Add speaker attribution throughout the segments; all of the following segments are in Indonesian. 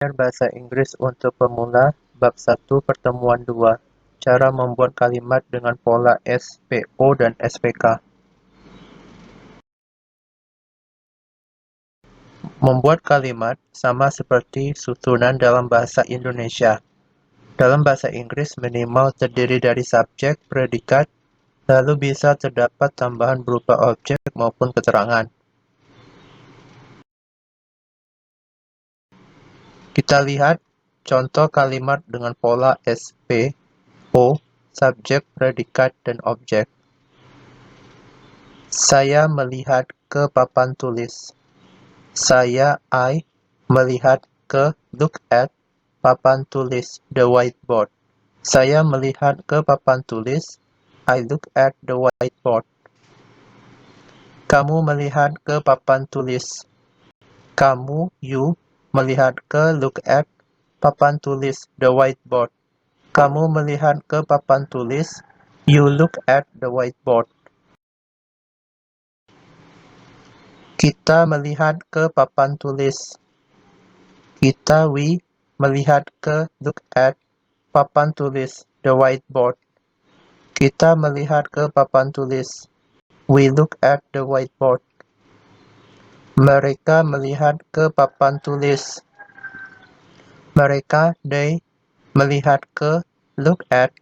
Speaker 1: Latihan Bahasa Inggris untuk Pemula, Bab 1 Pertemuan 2. Cara membuat kalimat dengan pola SPO dan SPK. Membuat kalimat sama seperti susunan dalam bahasa Indonesia. Dalam bahasa Inggris minimal terdiri dari subjek, predikat, lalu bisa terdapat tambahan berupa objek maupun keterangan. Kita lihat contoh kalimat dengan pola SPO, subjek, predikat, dan objek. Saya melihat ke papan tulis. I melihat ke, look at, papan tulis, the whiteboard. Saya melihat ke papan tulis. I look at the whiteboard. Kamu melihat ke papan tulis. Kamu, you, melihat ke, look at, papan tulis, the whiteboard. Kamu melihat ke papan tulis. You look at the whiteboard. Kita melihat ke papan tulis. Kita, we, melihat ke, look at, papan tulis, the whiteboard. Kita melihat ke papan tulis. We look at the whiteboard. Mereka melihat ke papan tulis. Mereka, they, melihat ke, look at,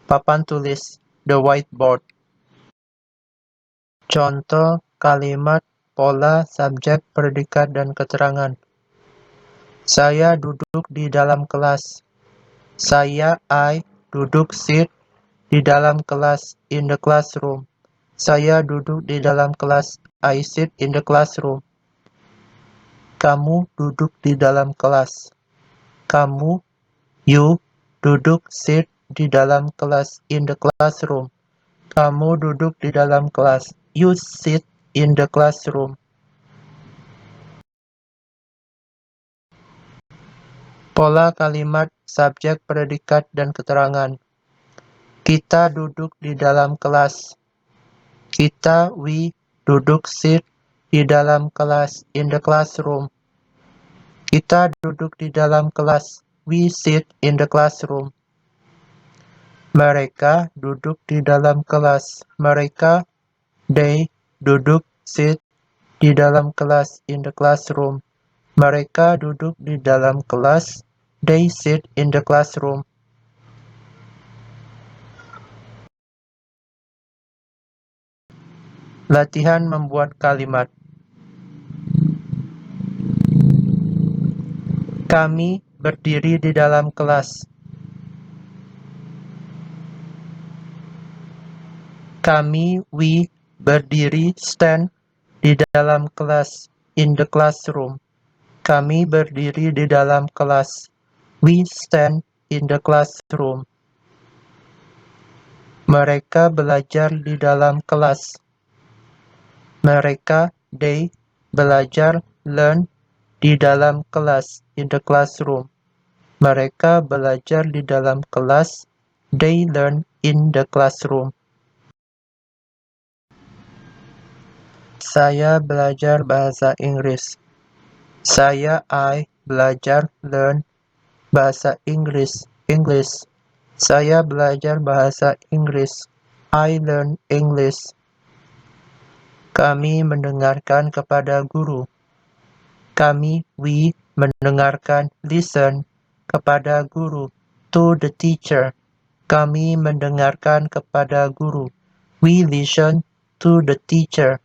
Speaker 1: papan tulis, the whiteboard. Contoh kalimat pola subjek, predikat, dan keterangan. Saya duduk di dalam kelas. Saya, I, duduk, sit, di dalam kelas, in the classroom. Saya duduk di dalam kelas. I sit in the classroom. Kamu duduk di dalam kelas. Kamu, you, duduk, sit, di dalam kelas, in the classroom. Kamu duduk di dalam kelas. You sit in the classroom. Pola kalimat, subjek, predikat, dan keterangan. Kita duduk di dalam kelas. Kita, we, duduk, sit, di dalam kelas, in the classroom. Kita duduk di dalam kelas. We sit in the classroom. Mereka duduk di dalam kelas. Mereka, they, duduk, sit, di dalam kelas, in the classroom. Mereka duduk di dalam kelas. They sit in the classroom. Latihan membuat kalimat. Kami berdiri di dalam kelas. Kami, we, berdiri, stand, di dalam kelas, in the classroom. Kami berdiri di dalam kelas. We stand in the classroom. Mereka belajar di dalam kelas. Mereka, they, belajar, learn, di dalam kelas, in the classroom. Mereka belajar di dalam kelas. They learn in the classroom. Saya belajar bahasa Inggris. Saya, I, belajar, learn, bahasa Inggris, English. Saya belajar bahasa Inggris. I learn English. Kami mendengarkan kepada guru. Kami, we, mendengarkan, listen, kepada guru, to the teacher. Kami mendengarkan kepada guru. We listen to the teacher.